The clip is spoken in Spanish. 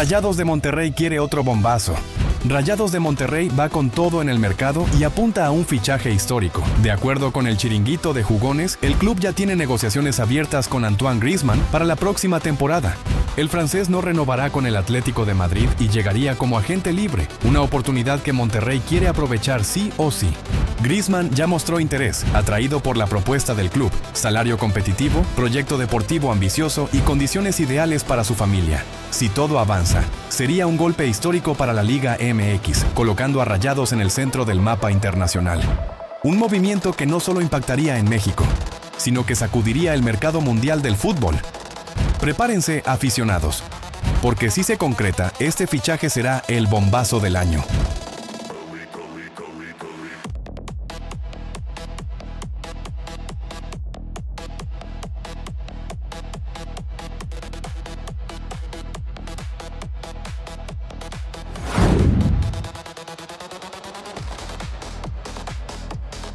Rayados de Monterrey quiere otro bombazo. Rayados de Monterrey va con todo en el mercado y apunta a un fichaje histórico. De acuerdo con el Chiringuito de Jugones, el club ya tiene negociaciones abiertas con Antoine Griezmann para la próxima temporada. El francés no renovará con el Atlético de Madrid y llegaría como agente libre, una oportunidad que Monterrey quiere aprovechar sí o sí. Griezmann ya mostró interés, atraído por la propuesta del club, salario competitivo, proyecto deportivo ambicioso y condiciones ideales para su familia. Si todo avanza, sería un golpe histórico para la Liga MX, colocando a Rayados en el centro del mapa internacional. Un movimiento que no solo impactaría en México, sino que sacudiría el mercado mundial del fútbol. Prepárense, aficionados, porque si se concreta, este fichaje será el bombazo del año.